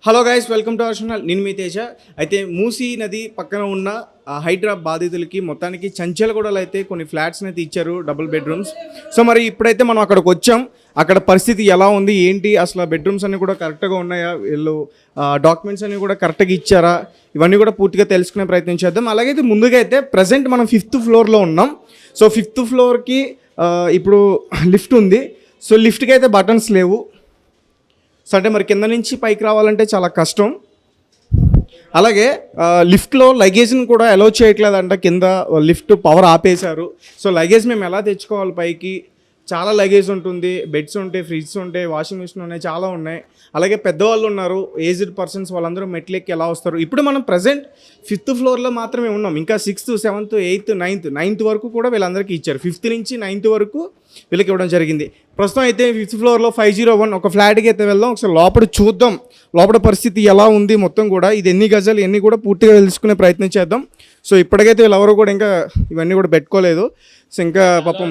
Hello guys, welcome to our channel. నేను మీ తేజ. అయితే మూసీ నది పక్కన ఉన్న హైడ్రా బాధితులకి మొత్తానికి చంచలగూడలో అయితే కొన్ని ఫ్లాట్స్ని అయితే ఇచ్చారు, డబుల్ బెడ్రూమ్స్. సో మరి ఇప్పుడైతే మనం అక్కడికి వచ్చాం. అక్కడ పరిస్థితి ఎలా ఉంది, ఏంటి, అసలు బెడ్రూమ్స్ అన్నీ కూడా కరెక్ట్గా ఉన్నాయా, వీళ్ళు డాక్యుమెంట్స్ అన్నీ కూడా కరెక్ట్గా ఇచ్చారా, ఇవన్నీ కూడా పూర్తిగా తెలుసుకునే ప్రయత్నం చేద్దాం. అలాగైతే ముందుగా అయితే ప్రజెంట్ మనం 5th ఫ్లోర్లో ఉన్నాం. సో 5th ఫ్లోర్కి ఇప్పుడు లిఫ్ట్ ఉంది. సో లిఫ్ట్కి అయితే బటన్స్ లేవు. సో అంటే మరి కింద నుంచి పైకి రావాలంటే చాలా కష్టం. అలాగే లిఫ్ట్లో లగేజ్ని కూడా అలౌ చేయట్లేదంట. కింద లిఫ్ట్ పవర్ ఆపేశారు. సో లగేజ్ మేము ఎలా తెచ్చుకోవాలి పైకి? చాలా లగేజ్ ఉంటుంది, బెడ్స్ ఉంటాయి, ఫ్రిడ్జ్ ఉంటాయి, వాషింగ్ మిషన్ ఉన్నాయి, చాలా ఉన్నాయి. అలాగే పెద్దవాళ్ళు ఉన్నారు, ఏజ్డ్ పర్సన్స్, వాళ్ళందరూ మెట్లెక్కి ఎలా వస్తారు? ఇప్పుడు మనం ప్రజెంట్ 5th ఫ్లోర్లో మాత్రమే ఉన్నాం. ఇంకా 6th, 7th, 8th, 9th వరకు కూడా వీళ్ళందరికీ ఇచ్చారు. 5th నుంచి 9th వరకు వీళ్ళకి ఇవ్వడం జరిగింది. ప్రస్తుతం అయితే 5th ఫ్లోర్లో 501 ఒక ఫ్లాట్కి అయితే వెళ్దాం. ఒకసారి లోపల చూద్దాం, లోపల పరిస్థితి ఎలా ఉంది మొత్తం కూడా. ఇది ఎన్ని గజాలు, ఎన్ని కూడా పూర్తిగా తెలుసుకునే ప్రయత్నం చేద్దాం. సో ఇప్పటికైతే వీళ్ళెవరు కూడా ఇంకా ఇవన్నీ కూడా పెట్టుకోలేదు. సో ఇంకా పాపం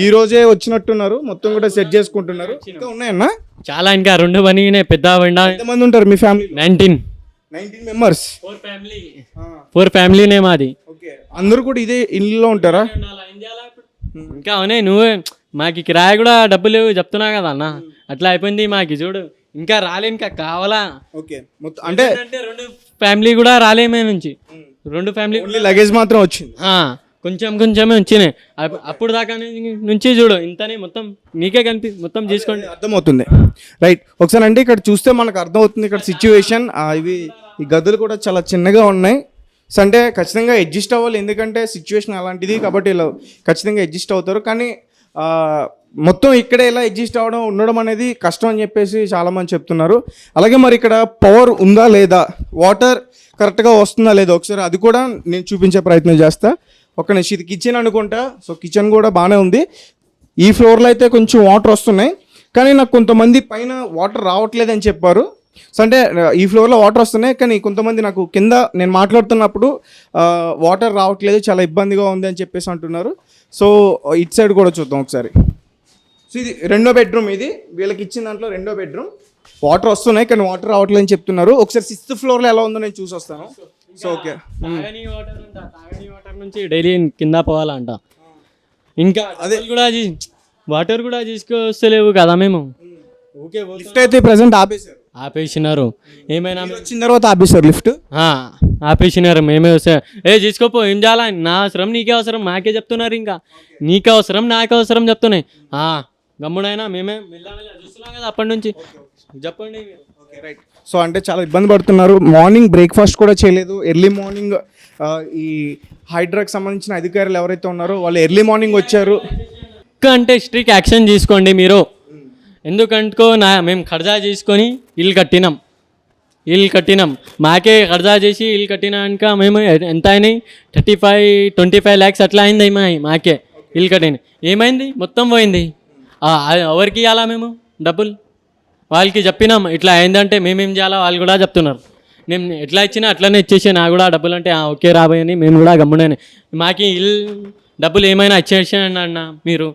ఈ రోజే వచ్చినట్టున్నారు, మొత్తం కూడా సెట్ చేసుకుంటున్నారు. ఇంకా ఉన్నాయన్నా చాలా, ఇంకా 2 పనినే పెద్ద. ఎంతమంది ఉంటారు మీ ఫ్యామిలీ? 19 మెంబర్స్. 4 ఫ్యామిలీనే మాది. ఓకే, అందరూ కూడా ఇదే ఇల్లులో ఉంటారా? ఇంకా అవునాయి, నువ్వే మాకు కిరాయి కూడా డబ్బులు లేవు చెప్తున్నా కదా అన్న. అట్లా అయిపోయింది మాకు. చూడు ఇంకా రాలే, ఇంకా కావాలా? ఓకే, మొత్తం అంటే 2 ఫ్యామిలీ కూడా రాలేమే నుంచి. 2 ఫ్యామిలీ లగేజ్ మాత్రం వచ్చింది, కొంచెమే వచ్చినాయి. అప్పుడు దాకా నుంచి చూడు ఇంతనే మొత్తం నీకే మొత్తం చేసుకోండి, అర్థమవుతుంది. రైట్, ఒకసారి అంటే ఇక్కడ చూస్తే మనకు అర్థమవుతుంది ఇక్కడ సిచ్యువేషన్. ఈ గదులు కూడా చాలా చిన్నగా ఉన్నాయి. సో అంటే ఖచ్చితంగా అడ్జస్ట్ అవ్వాలి, ఎందుకంటే సిచ్యువేషన్ అలాంటిది కాబట్టి ఇలా ఖచ్చితంగా అడ్జస్ట్ అవుతారు. కానీ మొత్తం ఇక్కడే ఇలా అడ్జస్ట్ అవ్వడం ఉండడం అనేది కష్టం అని చెప్పేసి చాలామంది చెప్తున్నారు. అలాగే మరి ఇక్కడ పవర్ ఉందా లేదా, వాటర్ కరెక్ట్గా వస్తుందా లేదా, ఒకసారి అది కూడా నేను చూపించే ప్రయత్నం చేస్తా. ఒక నిమిషం, ఇది కిచెన్ అనుకుంటా. సో కిచెన్ కూడా బాగానే ఉంది. ఈ ఫ్లోర్లో అయితే కొంచెం వాటర్ వస్తున్నాయి, కానీ నాకు కొంతమంది పైన వాటర్ రావట్లేదని చెప్పారు. సో అంటే ఈ ఫ్లోర్లో వాటర్ వస్తున్నాయి, కానీ కొంతమంది నాకు కింద నేను మాట్లాడుతున్నప్పుడు వాటర్ రావట్లేదు, చాలా ఇబ్బందిగా ఉంది అని చెప్పేసి అంటున్నారు. సో ఇటు సైడ్ కూడా చూద్దాం ఒకసారి. సో ఇది 2వ బెడ్రూమ్, ఇది వీళ్ళకి ఇచ్చిన దాంట్లో 2వ బెడ్రూమ్. వాటర్ వస్తున్నాయి కానీ వాటర్ రావట్లేదు అని చెప్తున్నారు. ఒకసారి 6th ఫ్లోర్లో ఎలా ఉందో నేను చూసి వస్తాను. సో ఓకే, వాటర్ నుంచి డైలీ కింద పోవాలంట. ఇంకా అదే కూడా వాటర్ కూడా తీసుకొస్తలేవు కదా మేము. ఓకే, లిఫ్ట్ అయితే ప్రెసెంట్ ఆపేసినారు. ఏమైనా వచ్చిన తర్వాత ఆపేశారు లిఫ్ట్, ఆపేసినారు. మేమే వస్తే తీసుకోపో, ఏం చేయాలా, నా అవసరం నీకే అవసరం, నాకే చెప్తున్నారు. ఇంకా నీకే అవసరం నాకే అవసరం చెప్తున్నాయి. గమ్ముడైనా మేమే చూస్తున్నాం కదా అప్పటి నుంచి. చెప్పండి. రైట్. సో అంటే చాలా ఇబ్బంది పడుతున్నారు. మార్నింగ్ బ్రేక్ఫాస్ట్ కూడా చేయలేదు. ఎర్లీ మార్నింగ్ ఈ హైడ్రాకి సంబంధించిన అధికారులు ఎవరైతే ఉన్నారో వాళ్ళు ఎర్లీ మార్నింగ్ వచ్చారు. అంటే స్ట్రిక్ట్ యాక్షన్ తీసుకోండి మీరు. ఎందుకంటో మేము కర్జా చేసుకొని ఇల్లు కట్టినాం. మాకే కర్జా చేసి ఇల్లు కట్టినాక మేము ఎంత అయినాయి, 25 lakhs అట్లా అయింది మాకే ఇల్లు కట్టిన. ఏమైంది, మొత్తం పోయింది. ఎవరికి ఇవ్వాలా మేము డబ్బులు? వాళ్ళకి చెప్పినాం ఇట్లా అయిందంటే మేమేం చేయాలా, వాళ్ళు కూడా చెప్తున్నారు. మేము ఎట్లా ఇచ్చినా అట్లనే ఇచ్చేసి నా కూడా డబ్బులు అంటే ఓకే రాబోయని మేము కూడా గమ్ముడని. మాకు ఇల్లు డబ్బులు ఏమైనా ఇచ్చేసాను అన్న మీరు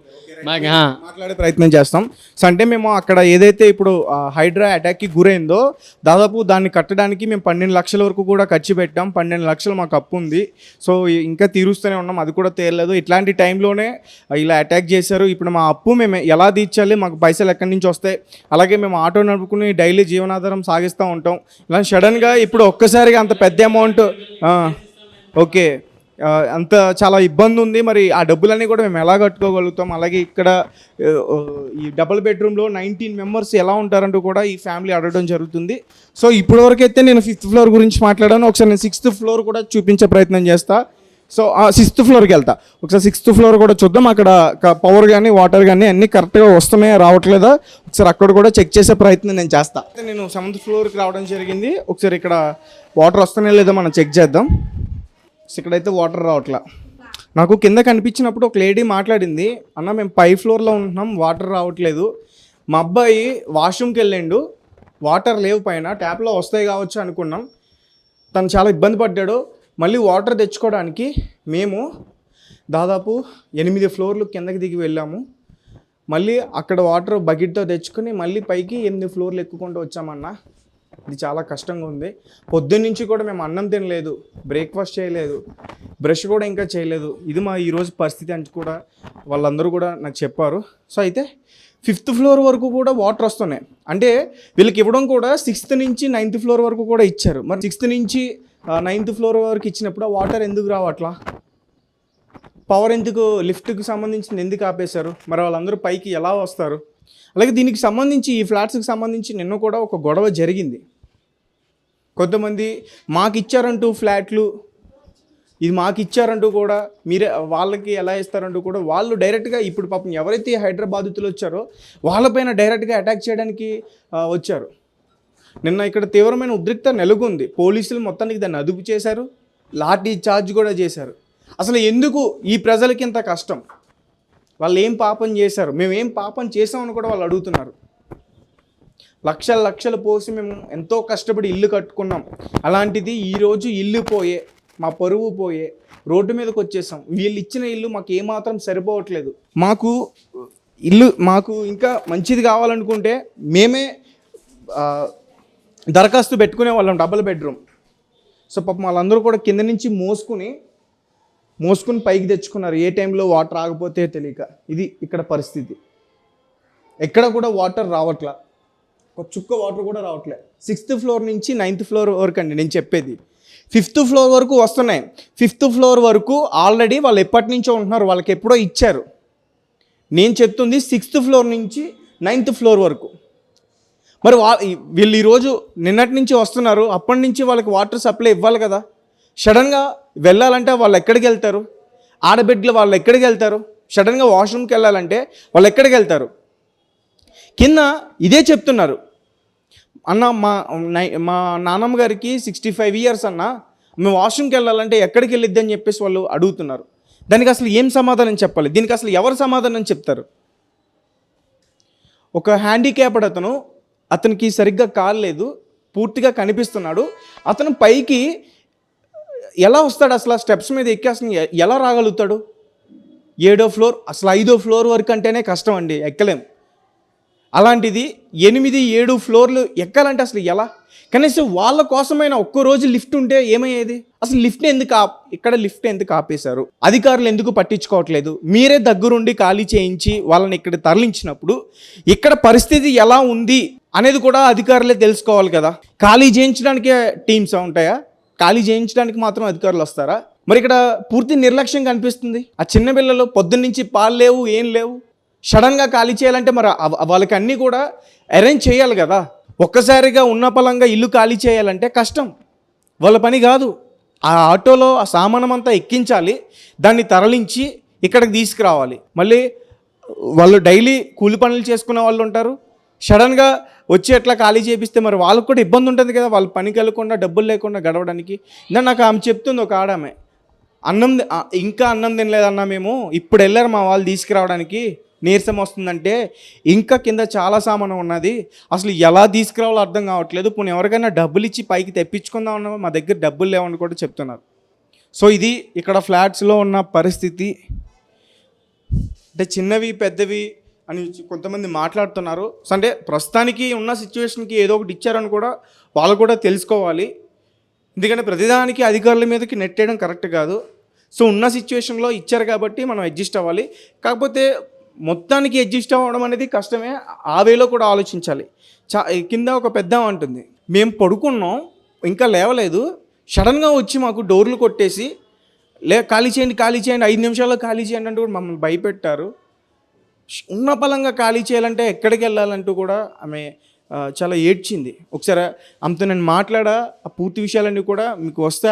మాట్లాడే ప్రయత్నం చేస్తాం. సో అంటే మేము అక్కడ ఏదైతే ఇప్పుడు హైడ్రా అటాక్కి గురైందో దాదాపు దాన్ని కట్టడానికి మేము 12 లక్షల వరకు కూడా ఖర్చు పెట్టాం. 12 లక్షలు మాకు అప్పు ఉంది. సో ఇంకా తీరుస్తూనే ఉన్నాం, అది కూడా తీరలేదు. ఇట్లాంటి టైంలోనే ఇలా అటాక్ చేశారు. ఇప్పుడు మా అప్పు మేము ఎలా తీర్చాలి, మాకు పైసలు ఎక్కడి నుంచి వస్తాయి, అలాగే మేము ఆటో నడుపుకుని డైలీ జీవనాధారం సాగిస్తూ ఉంటాం. ఇలా సడన్గా ఇప్పుడు ఒక్కసారిగా అంత పెద్ద అమౌంట్, ఓకే, అంత చాలా ఇబ్బంది ఉంది. మరి ఆ డబ్బులన్నీ కూడా మేము ఎలా కట్టుకోగలుగుతాం? అలాగే ఇక్కడ ఈ డబుల్ బెడ్రూమ్లో 19 మెంబర్స్ ఎలా ఉంటారంటూ కూడా ఈ ఫ్యామిలీ అడగడం జరుగుతుంది. సో ఇప్పటివరకు అయితే నేను 5th ఫ్లోర్ గురించి మాట్లాడాను. ఒకసారి నేను 6th ఫ్లోర్ కూడా చూపించే ప్రయత్నం చేస్తా. సో 6th ఫ్లోర్కి వెళ్తా. ఒకసారి 6th ఫ్లోర్ కూడా చూద్దాం. అక్కడ పవర్ కానీ వాటర్ కానీ అన్నీ కరెక్ట్గా వస్తున్నాయా రావట్లేదా ఒకసారి అక్కడ కూడా చెక్ చేసే ప్రయత్నం నేను చేస్తా. నేను 7th ఫ్లోర్కి రావడం జరిగింది. ఒకసారి ఇక్కడ వాటర్ వస్తున్నాయా లేదా మనం చెక్ చేద్దాం. ఇక్కడైతే వాటర్ రావట్లా. నాకు కింద కనిపించినప్పుడు ఒక లేడీ మాట్లాడింది, అన్న మేము 5th ఫ్లోర్లో ఉంటున్నాం, వాటర్ రావట్లేదు. మా అబ్బాయి వాష్రూమ్కి వెళ్ళిండు, వాటర్ లేవు, పైన ట్యాప్లో వస్తాయి కావచ్చు అనుకున్నాం. తను చాలా ఇబ్బంది పడ్డాడు. మళ్ళీ వాటర్ తెచ్చుకోవడానికి మేము దాదాపు 8 ఫ్లోర్లు కిందకి దిగి వెళ్ళాము. మళ్ళీ అక్కడ వాటర్ బకెట్తో తెచ్చుకొని మళ్ళీ పైకి 8 ఫ్లోర్లు ఎక్కుకుంటూ వచ్చామన్నా. ఇది చాలా కష్టంగా ఉంది. పొద్దున్న నుంచి కూడా మేము అన్నం తినలేదు, బ్రేక్ఫాస్ట్ చేయలేదు, బ్రష్ కూడా ఇంకా చేయలేదు. ఇది మా ఈరోజు పరిస్థితి అని కూడా వాళ్ళందరూ కూడా నాకు చెప్పారు. సో అయితే 5th ఫ్లోర్ వరకు కూడా వాటర్ వస్తున్నాయి. అంటే వీళ్ళకి ఇవ్వడం కూడా 6th నుంచి 9th ఫ్లోర్ వరకు కూడా ఇచ్చారు. మరి 6th నుంచి 9th ఫ్లోర్ వరకు ఇచ్చినప్పుడు ఆ వాటర్ ఎందుకు రావట్లా? పవర్ ఎందుకు, లిఫ్ట్కి సంబంధించింది ఎందుకు ఆపేశారు? మరి వాళ్ళందరూ పైకి ఎలా వస్తారు? అలాగే దీనికి సంబంధించి, ఈ ఫ్లాట్స్కి సంబంధించి నిన్న కూడా ఒక గొడవ జరిగింది. కొంతమంది మాకు ఇచ్చారంటూ ఫ్లాట్లు, ఇది మాకు ఇచ్చారంటూ కూడా మీరే వాళ్ళకి ఎలా ఇస్తారంటూ కూడా వాళ్ళు డైరెక్ట్గా ఇప్పుడు పాపం ఎవరైతే హైదరాబాదుతులు వచ్చారో వాళ్ళపైన డైరెక్ట్గా అటాక్ చేయడానికి వచ్చారు. నిన్న ఇక్కడ తీవ్రమైన ఉద్రిక్త నెలకొంది. పోలీసులు మొత్తానికి దాన్ని అదుపు చేశారు, లాఠీ చార్జ్ కూడా చేశారు. అసలు ఎందుకు ఈ ప్రజలకి ఇంత కష్టం? వాళ్ళు ఏం పాపం చేశారు? మేము ఏం పాపం చేసామని కూడా వాళ్ళు అడుగుతున్నారు. లక్షల లక్షలు పోసి మేము ఎంతో కష్టపడి ఇల్లు కట్టుకున్నాం. అలాంటిది ఈరోజు ఇల్లు పోయే, మా పరువు పోయే, రోడ్డు మీదకి వచ్చేసాం. వీళ్ళు ఇచ్చిన ఇల్లు మాకు ఏమాత్రం సరిపోవట్లేదు. మాకు ఇంకా మంచిది కావాలనుకుంటే మేమే దరఖాస్తు పెట్టుకునే వాళ్ళం, డబుల్ బెడ్రూమ్. సో పాపం వాళ్ళందరూ కూడా కింద నుంచి మోసుకుని పైకి తెచ్చుకున్నారు. ఏ టైంలో వాటర్ ఆగిపోతే తెలియక. ఇది ఇక్కడ పరిస్థితి. ఎక్కడ కూడా వాటర్ రావట్లా, ఒక చుక్క వాటర్ కూడా రావట్లే. 6th ఫ్లోర్ నుంచి 9th ఫ్లోర్ వరకు అండి నేను చెప్పేది. 5th ఫ్లోర్ వరకు వస్తున్నాయి. 5th ఫ్లోర్ వరకు ఆల్రెడీ వాళ్ళు ఎప్పటి నుంచో ఉంటున్నారు, వాళ్ళకి ఎప్పుడో ఇచ్చారు. నేను చెప్తుంది 6th ఫ్లోర్ నుంచి 9th ఫ్లోర్ వరకు. మరి వీళ్ళు ఈరోజు నిన్నటి నుంచి వస్తున్నారు, అప్పటి నుంచి వాళ్ళకి వాటర్ సప్లై ఇవ్వాలి కదా. సడన్గా వెళ్ళాలంటే వాళ్ళు ఎక్కడికి వెళ్తారు? ఆడబిడ్డలు వాళ్ళు ఎక్కడికి వెళ్తారు? సడన్గా వాష్రూమ్కి వెళ్ళాలంటే వాళ్ళు ఎక్కడికి వెళ్తారు? కింద ఇదే చెప్తున్నారు, అన్న మా నాన్నమ్మ గారికి 65 ఇయర్స్ అన్న, మేము వాష్రూమ్కి వెళ్ళాలంటే ఎక్కడికి వెళ్ళిద్ది అని చెప్పేసి వాళ్ళు అడుగుతున్నారు. దానికి అసలు ఏం సమాధానం చెప్పాలి? దీనికి అసలు ఎవరు సమాధానం చెప్తారు? ఒక హ్యాండిక్యాప్డ్ అతనికి సరిగ్గా కాలు లేదు, పూర్తిగా కనిపిస్తున్నాడు. అతను పైకి ఎలా వస్తాడు? అసలు ఆ స్టెప్స్ మీద ఎక్కి అసలు ఎలా రాగలుగుతాడు? 7వ ఫ్లోర్, అసలు 5వ ఫ్లోర్ వరకు అంటేనే కష్టం అండి, ఎక్కలేం. అలాంటిది 8, 7 ఫ్లోర్లు ఎక్కాలంటే అసలు ఎలా? కనీసం వాళ్ళ కోసమైనా ఒక్కరోజు లిఫ్ట్ ఉంటే ఏమయ్యేది? అసలు ఇక్కడ లిఫ్ట్ ఎందుకు ఆపేశారు? అధికారులు ఎందుకు పట్టించుకోవట్లేదు? మీరే దగ్గరుండి ఖాళీ చేయించి వాళ్ళని ఇక్కడ తరలించినప్పుడు ఇక్కడ పరిస్థితి ఎలా ఉంది అనేది కూడా అధికారులే తెలుసుకోవాలి కదా. ఖాళీ చేయించడానికే టీమ్స్ ఉంటాయా? ఖాళీ చేయించడానికి మాత్రం అధికారులు వస్తారా? మరి ఇక్కడ పూర్తి నిర్లక్ష్యం కనిపిస్తుంది. ఆ చిన్న పిల్లలు పొద్దున్న నుంచి పాలు లేవు, ఏం లేవు. సడన్గా ఖాళీ చేయాలంటే మరి వాళ్ళకి అన్నీ కూడా అరేంజ్ చేయాలి కదా. ఒక్కసారిగా ఉన్న పలంగా ఇల్లు ఖాళీ చేయాలంటే కష్టం, వాళ్ళ పని కాదు. ఆ ఆటోలో ఆ సామానం అంతా ఎక్కించాలి, దాన్ని తరలించి ఇక్కడికి తీసుకురావాలి. మళ్ళీ వాళ్ళు డైలీ కూలి పనులు చేసుకునే వాళ్ళు ఉంటారు. సడన్గా వచ్చి ఎట్లా ఖాళీ చేపిస్తే మరి వాళ్ళకు కూడా ఇబ్బంది ఉంటుంది కదా, వాళ్ళు పనికి వెళ్ళకుండా డబ్బులు లేకుండా గడవడానికి. నాకు ఆమె చెప్తుంది, ఒక ఆడమే, ఇంకా అన్నం తినలేదన్నా మేము, ఇప్పుడు వెళ్ళారు మా వాళ్ళు తీసుకురావడానికి, నీరసం వస్తుందంటే ఇంకా కింద చాలా సామానం ఉన్నది, అసలు ఎలా తీసుకురావాలో అర్థం కావట్లేదు. పోనీ ఎవరికైనా డబ్బులు ఇచ్చి పైకి తెప్పించుకుందామన్నా మా దగ్గర డబ్బులు లేవని కూడా చెప్తున్నారు. సో ఇది ఇక్కడ ఫ్లాట్స్లో ఉన్న పరిస్థితి. అంటే చిన్నవి పెద్దవి అని కొంతమంది మాట్లాడుతున్నారు. సో అంటే ప్రస్తుతానికి ఉన్న సిచ్యువేషన్కి ఏదో ఒకటి ఇచ్చారని కూడా వాళ్ళు కూడా తెలుసుకోవాలి. ఎందుకంటే ప్రతిదానికి అధికారుల మీదకి నెట్టేయడం కరెక్ట్ కాదు. సో ఉన్న సిచ్యువేషన్లో ఇచ్చారు కాబట్టి మనం అడ్జస్ట్ అవ్వాలి. కాకపోతే మొత్తానికి అడ్జస్ట్ అవ్వడం అనేది కష్టమే, ఆ వేలో కూడా ఆలోచించాలి. కింద ఒక పెద్ద అంటుంది, మేము పడుకున్నాం ఇంకా లేవలేదు, సడన్గా వచ్చి మాకు డోర్లు కొట్టేసి ఖాళీ చేయండి 5 నిమిషాల్లో ఖాళీ చేయండి అంటూ కూడా మమ్మల్ని భయపెట్టారు. ఉన్న పలంగా ఖాళీ చేయాలంటే ఎక్కడికి వెళ్ళాలంటూ కూడా ఆమె చాలా ఏడ్చింది. ఒకసారి ఆమెతో నేను మాట్లాడా, ఆ పూర్తి విషయాలన్నీ కూడా మీకు వస్తే